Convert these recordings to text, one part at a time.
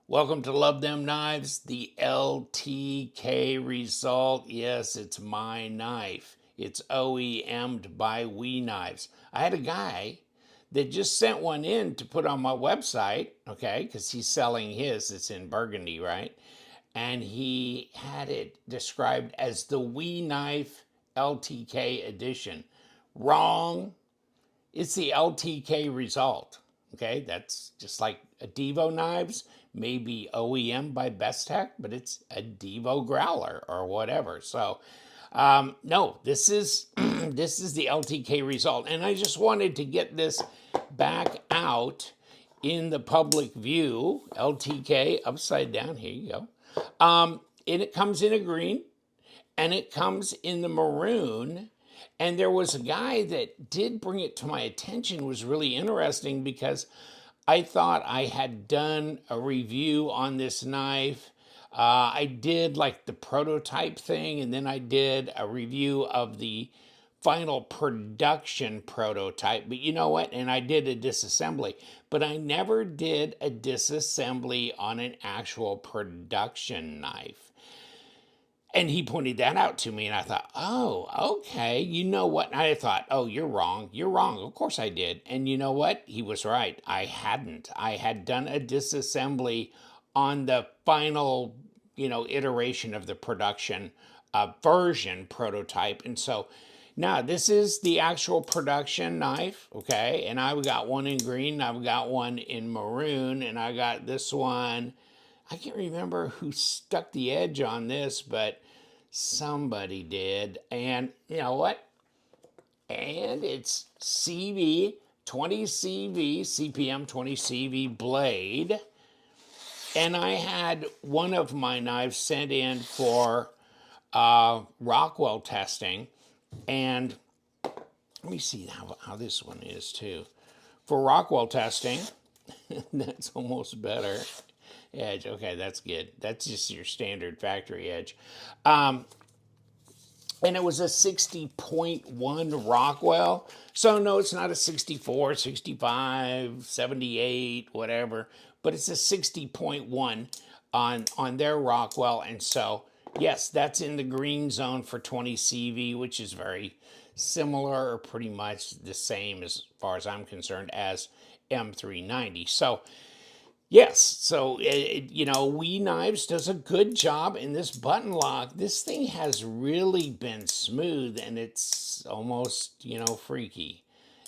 Welcome to Luvthemknives, the LTK Result. Yes, it's my knife. It's OEM'd by We Knives. I had a guy that just sent one in to put on my website, okay, because he's selling his. It's in burgundy, right? And he had it described as the We Knife LTK edition. Wrong. It's the LTK Result. Okay, that's just like a Devo knives, maybe OEM by Bestech, but it's a Devo growler or whatever. So, no, this is this is the LTK Result, and I just wanted to get this back out in the public view. LTK upside down. Here you go. And it comes in a green, and it comes in the maroon. And there was a guy that did bring it to my attention. It was really interesting because I thought I had done a review on this knife. I did like the prototype thing, and then I did a review of the final production prototype. But you know what? And I did a disassembly, but I never did a disassembly on an actual production knife. And he pointed that out to me, and I thought, oh, okay. You know what? And I thought, oh, you're wrong. You're wrong. Of course I did. And you know what? He was right. I hadn't. I had done a disassembly on the final, iteration of the production version prototype. And so now this is the actual production knife, okay? And I've got one in green, I've got one in maroon, and I got this one. I can't remember who stuck the edge on this, but somebody did. And you know what? And it's CV 20 CV, CPM 20 CV blade. And I had one of my knives sent in for Rockwell testing. And let me see how this one is too. For Rockwell testing, that's almost better. Edge, okay, that's good. That's just your standard factory edge. And it was a 60.1 Rockwell. So no, it's not a 64, 65, 78, whatever, but it's a 60.1 on their Rockwell. And so, yes, that's in the green zone for 20 CV, which is very similar or pretty much the same as far as I'm concerned as M390. So yes, so We Knives does a good job in this button lock. This thing has really been smooth, and it's almost freaky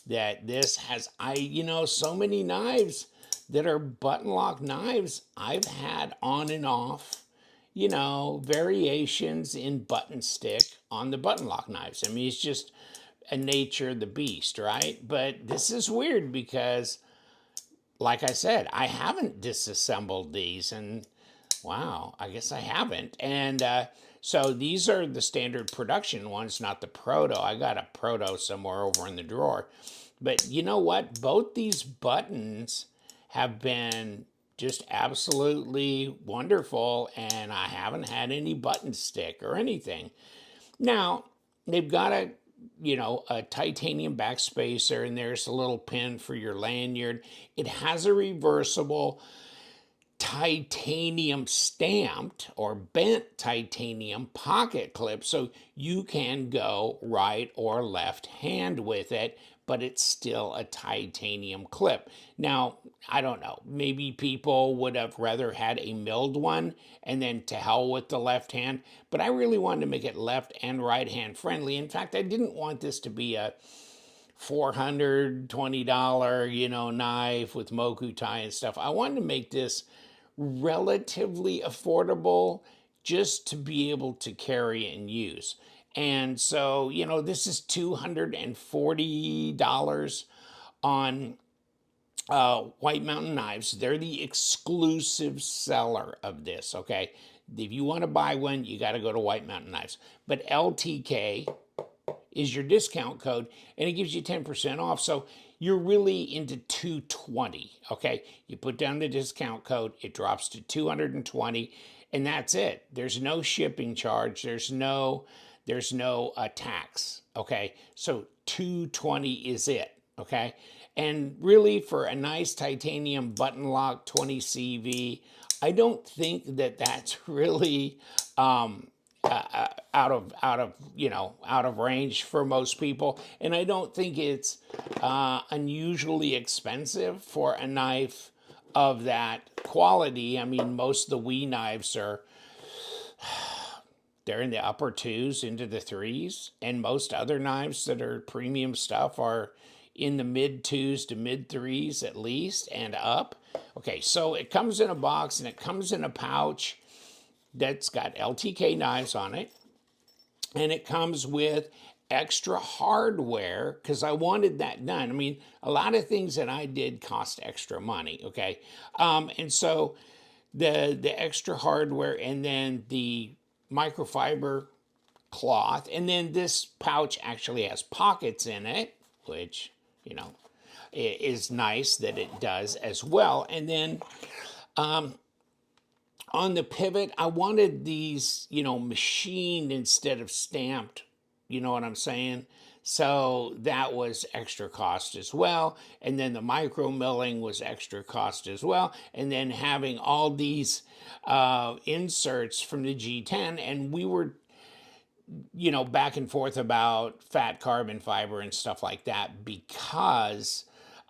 that this has so many knives that are button lock knives I've had on and off. Variations in button stick on the button lock knives. I mean, it's just a nature of the beast, right? But this is weird because like I said, I haven't disassembled these, and wow, I guess I haven't. And so these are the standard production ones, not the proto. I got a proto somewhere over in the drawer. But you know what? Both these buttons have been just absolutely wonderful, and I haven't had any button stick or anything. Now, they've got a titanium backspacer, and there's a little pin for your lanyard. It has a reversible titanium stamped or bent titanium pocket clip, so you can go right or left hand with it, but it's still a titanium clip. Now, I don't know, maybe people would have rather had a milled one and then to hell with the left hand, but I really wanted to make it left and right hand friendly. In fact, I didn't want this to be a $420, knife with moku tie and stuff. I wanted to make this relatively affordable just to be able to carry and use. And so, this is $240 on White Mountain Knives. They're the exclusive seller of this, okay? If you want to buy one, you got to go to White Mountain Knives. But LTK is your discount code, and it gives you 10% off. So you're really into 220, okay? You put down the discount code, it drops to 220, and that's it. There's no shipping charge. There's no tax, okay? So 220 is it, okay? And really, for a nice titanium button lock 20 CV, I don't think that that's really out of range for most people, and I don't think it's unusually expensive for a knife of that quality. I mean, most of the Wii knives they're in the upper twos into the threes, and most other knives that are premium stuff are in the mid twos to mid threes at least and up. Okay, so it comes in a box and it comes in a pouch that's got LTK knives on it, and it comes with extra hardware because I wanted that done. I mean, a lot of things that I did cost extra money, okay? And so the extra hardware, and then the microfiber cloth, and then this pouch actually has pockets in it, which, you know, is nice that it does as well. And then on the pivot, I wanted these, machined instead of stamped. You know what I'm saying? So that was extra cost as well. And then the micro milling was extra cost as well. And then having all these inserts from the G10, and we were, back and forth about fat carbon fiber and stuff like that because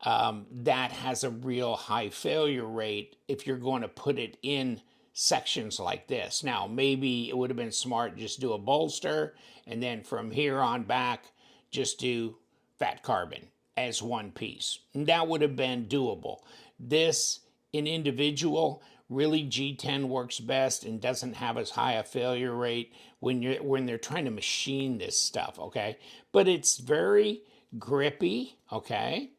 that has a real high failure rate if you're going to put it in sections like this. Now, maybe it would have been smart just do a bolster and then from here on back, just do fat carbon as one piece. And that would have been doable. This in individual, really G10 works best and doesn't have as high a failure rate when they're trying to machine this stuff, okay? But it's very grippy, okay?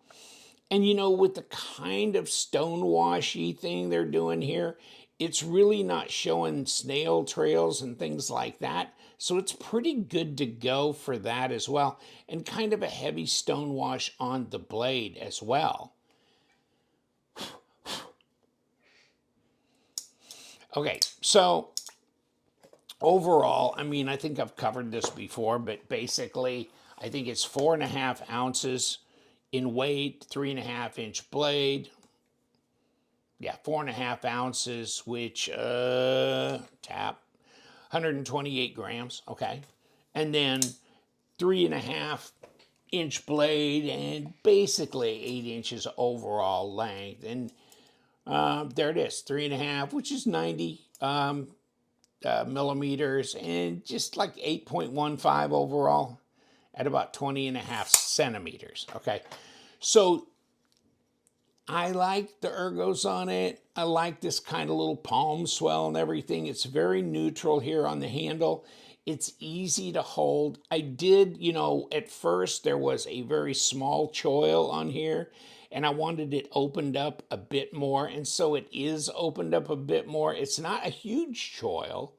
And with the kind of stonewashy thing they're doing here, it's really not showing snail trails and things like that. So it's pretty good to go for that as well. And kind of a heavy stonewash on the blade as well. Okay, so overall, I mean, I think I've covered this before, but basically, I think it's 4.5 ounces in weight, 3.5-inch blade. Yeah, 4.5 ounces, which, 128 grams, okay. And then 3.5-inch blade and basically 8 inches overall length. And there it is, 3.5, which is 90 millimeters, and just like 8.15 overall at about 20.5 centimeters, okay. So I like the ergos on it. I like this kind of little palm swell and everything. It's very neutral here on the handle. It's easy to hold. I did, at first there was a very small choil on here and I wanted it opened up a bit more. And so it is opened up a bit more. It's not a huge choil,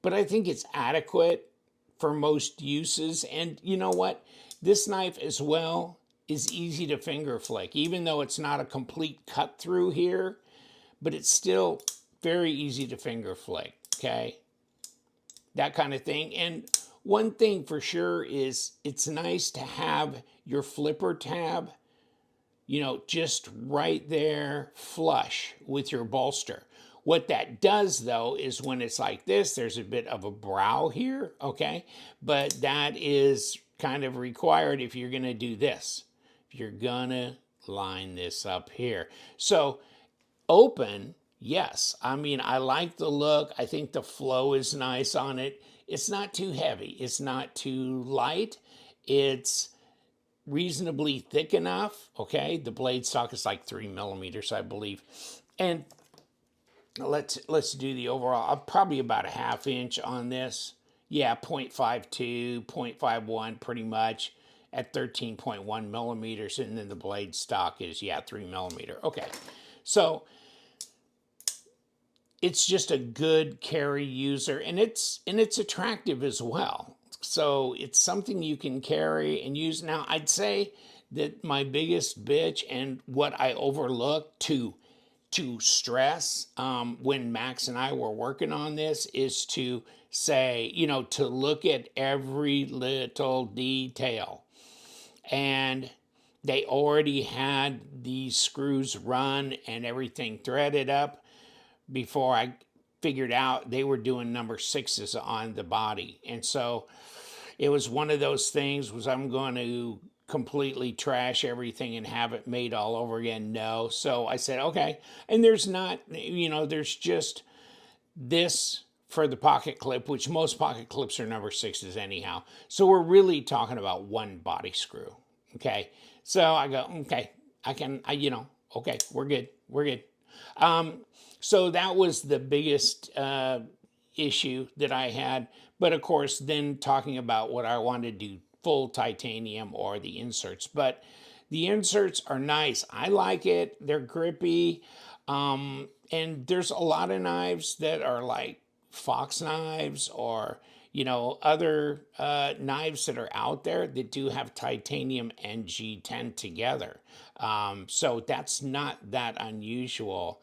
but I think it's adequate for most uses. And you know what? This knife as well is easy to finger flick, even though it's not a complete cut through here, but it's still very easy to finger flick, okay? That kind of thing. And one thing for sure is it's nice to have your flipper tab, just right there flush with your bolster. What that does though is when it's like this, there's a bit of a brow here, okay? But that is kind of required if you're gonna do this. If you're gonna line this up here. So open, yes. I mean, I like the look. I think the flow is nice on it. It's not too heavy. It's not too light. It's reasonably thick enough, okay? The blade stock is like 3 millimeters, I believe. And let's do the overall, probably about a 1/2 inch on this. Yeah, 0.52, 0.51 pretty much at 13.1 millimeters. And then the blade stock is, 3 millimeter. Okay, so it's just a good carry user, and it's attractive as well. So it's something you can carry and use. Now, I'd say that my biggest bitch and what I overlook to stress when Max and I were working on this is to say, to look at every little detail. And they already had these screws run and everything threaded up before I figured out they were doing number 6s on the body. And so it was one of those things, was I'm going to completely trash everything and have it made all over again? No. So I said, okay. And there's not, there's just this for the pocket clip, which most pocket clips are number 6s anyhow. So we're really talking about one body screw. Okay. So I go, okay, okay, we're good. We're good. So that was the biggest issue that I had. But of course, then talking about what I wanted to do, full titanium or the inserts. But the inserts are nice. I like it. They're grippy. And there's a lot of knives that are like fox knives or other knives that are out there that do have titanium and G10 together. So that's not that unusual.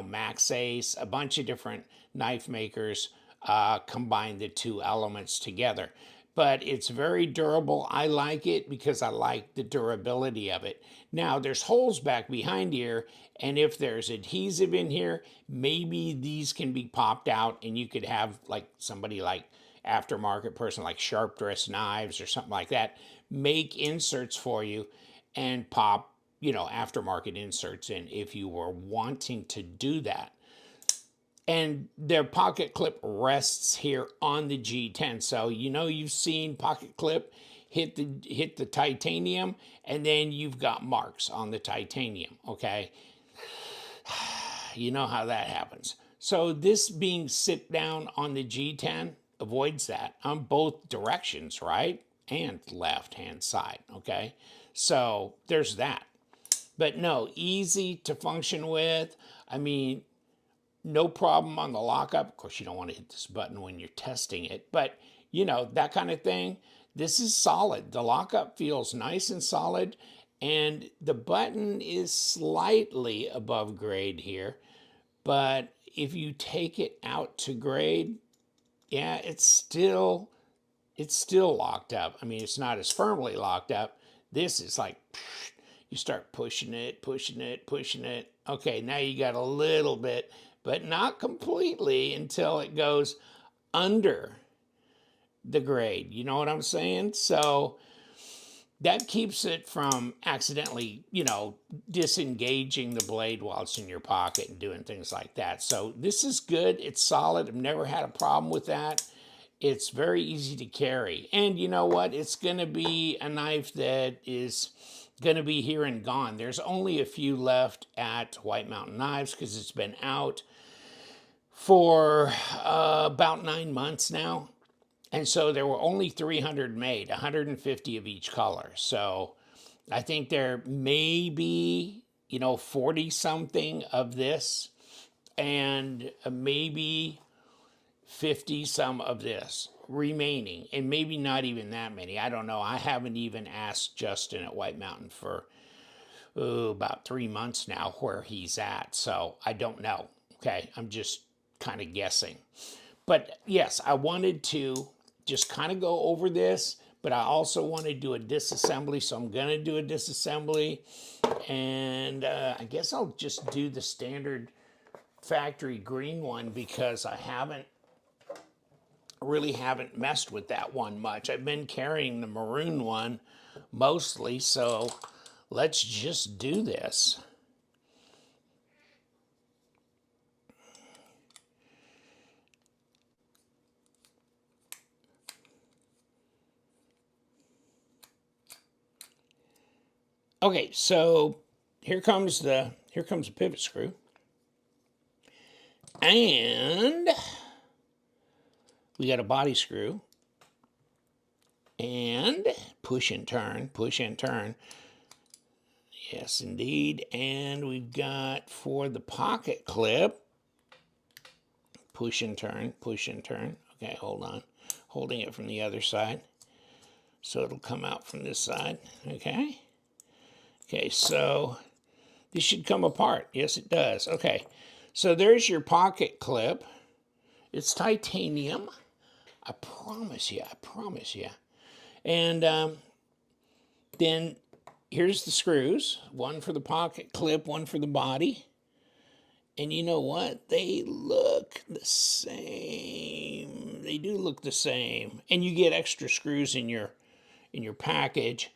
Max Ace, a bunch of different knife makers combine the two elements together. But it's very durable. I like it because I like the durability of it. Now, there's holes back behind here, and if there's adhesive in here, maybe these can be popped out, and you could have like somebody like aftermarket person like Sharp Dress Knives or something like that make inserts for you and pop aftermarket inserts in if you were wanting to do that. And their pocket clip rests here on the G10. So you've seen pocket clip hit the titanium, and then you've got marks on the titanium, okay? You know how that happens. So this being sit down on the G10 avoids that on both directions, right? And left hand side, okay? So there's that. But no, easy to function with. I mean, no problem on the lockup. Of course, you don't want to hit this button when you're testing it, but that kind of thing. This is solid. The lockup feels nice and solid, and the button is slightly above grade here. But if you take it out to grade, yeah, it's still locked up. I mean, it's not as firmly locked up. This is like, you start pushing it, pushing it, pushing it. Okay, now you got a little bit, but not completely until it goes under the grade. You know what I'm saying? So that keeps it from accidentally, disengaging the blade while it's in your pocket and doing things like that. So this is good. It's solid. I've never had a problem with that. It's very easy to carry. And you know what? It's going to be a knife that is going to be here and gone. There's only a few left at White Mountain Knives because it's been out for about 9 months now. And so there were only 300 made, 150 of each color. So I think there may be, 40 something of this and maybe 50 some of this remaining, and maybe not even that many. I don't know. I haven't even asked Justin at White Mountain for about 3 months now where he's at. So I don't know. Okay. I'm just kind of guessing. But yes, I wanted to just kind of go over this, but I also want to do a disassembly. So I'm going to do a disassembly, and I guess I'll just do the standard factory green one because I really haven't messed with that one much. I've been carrying the maroon one mostly, so let's just do this. Okay, so here comes the pivot screw. And we got a body screw. And push and turn, push and turn. Yes, indeed. And we've got for the pocket clip, push and turn, push and turn. Okay, hold on. Holding it from the other side. So it'll come out from this side. Okay. Okay, so this should come apart. Yes, it does. Okay. So there's your pocket clip. It's titanium. I promise you. I promise you. And then here's the screws, one for the pocket clip, one for the body. And you know what? They look the same. They do look the same. And you get extra screws in your package.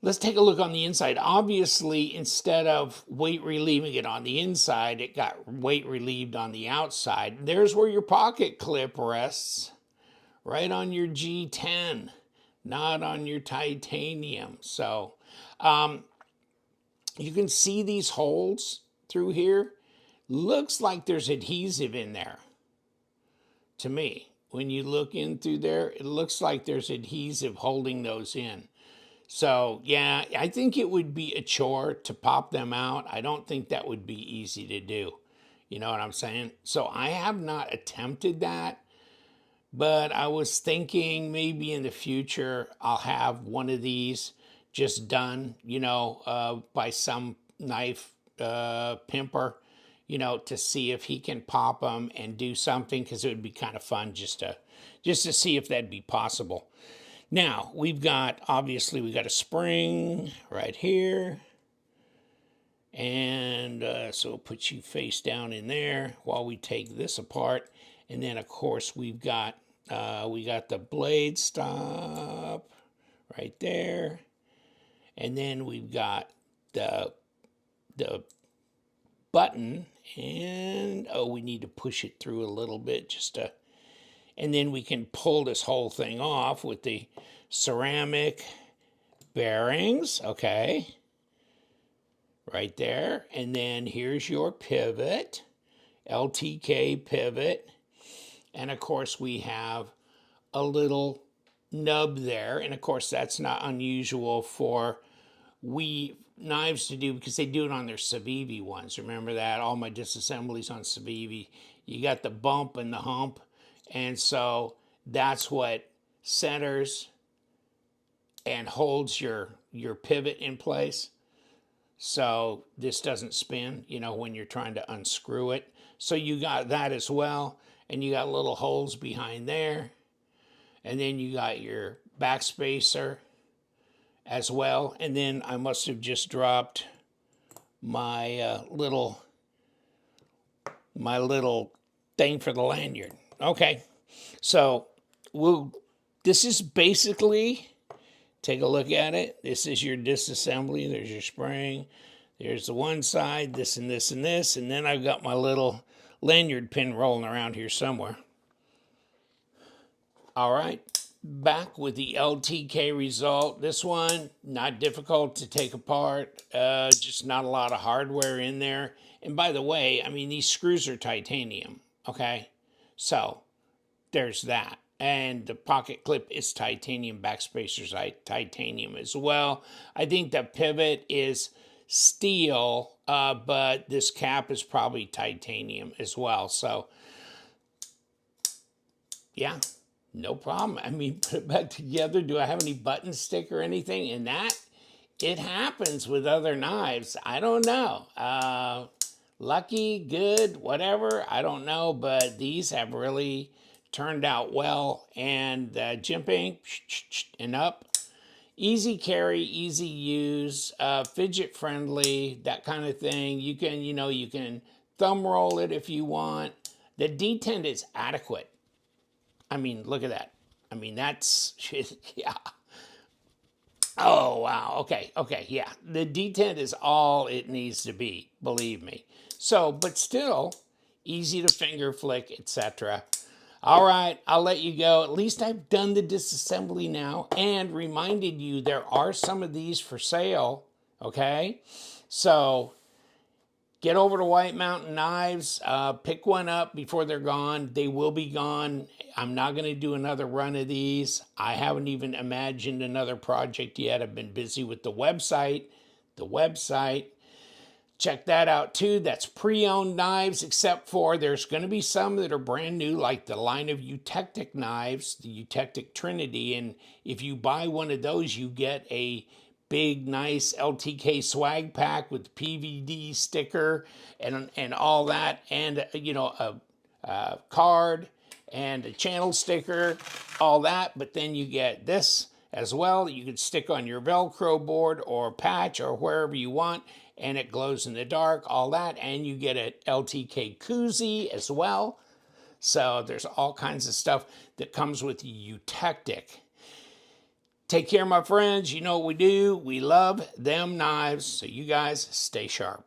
Let's take a look on the inside. Obviously, instead of weight relieving it on the inside, it got weight relieved on the outside. There's where your pocket clip rests, right on your G10, not on your titanium. So you can see these holes through here. Looks like there's adhesive in there to me. When you look in through there, it looks like there's adhesive holding those in. So yeah, I think it would be a chore to pop them out. I don't think that would be easy to do. You know what I'm saying? So I have not attempted that, but I was thinking maybe in the future I'll have one of these just done, by some knife pimper, to see if he can pop them and do something, because it would be kind of fun just to see if that'd be possible. Now, obviously we got a spring right here. And so we'll put you face down in there while we take this apart. And then, of course, we got the blade stop right there. And then we've got the button. And, we need to push it through a little bit and then we can pull this whole thing off with the ceramic bearings, okay, right there. And then here's your pivot, LTK pivot. And of course we have a little nub there. And of course that's not unusual for knives to do, because they do it on their Civivi ones. Remember that? All my disassemblies on Civivi, you got the bump and the hump. And so that's what centers and holds your pivot in place, so this doesn't spin, when you're trying to unscrew it. So you got that as well, and you got little holes behind there, and then you got your back spacer as well. And then I must have just dropped my little thing for the lanyard. Okay, so this is basically, take a look at it. This is your disassembly. There's your spring. There's the one side, this and this and this. And then I've got my little lanyard pin rolling around here somewhere. All right, back with the LTK Result. This one, not difficult to take apart. Just not a lot of hardware in there. And by the way, I mean, these screws are titanium, okay? So there's that. And the pocket clip is titanium, backspacers titanium as well. I think the pivot is steel, but this cap is probably titanium as well. So yeah, no problem. I mean, put it back together. Do I have any button stick or anything in that? It happens with other knives. I don't know. Lucky, good, whatever, I don't know, but these have really turned out well. And jimping and up, easy carry, easy use, fidget friendly, that kind of thing. You can thumb roll it if you want. The detent is adequate. I mean, look at that. I mean, that's yeah. Oh, wow. Okay, yeah. The detent is all it needs to be, believe me. So, but still, easy to finger flick, etc. All right, I'll let you go. At least I've done the disassembly now and reminded you there are some of these for sale, okay? So, get over to White Mountain Knives, pick one up before they're gone. They will be gone. I'm not going to do another run of these. I haven't even imagined another project yet. I've been busy with the website. Check that out too. That's pre-owned knives, except for there's going to be some that are brand new, like the line of Eutectic knives, the Eutectic Trinity. And if you buy one of those, you get a big, nice LTK swag pack with PVD sticker and all that, and a card and a channel sticker, all that. But then you get this as well. You can stick on your Velcro board or patch or wherever you want, and it glows in the dark, all that. And you get an LTK koozie as well. So there's all kinds of stuff that comes with Eutectic. Take care, my friends. You know what we do. We love them knives. So you guys stay sharp.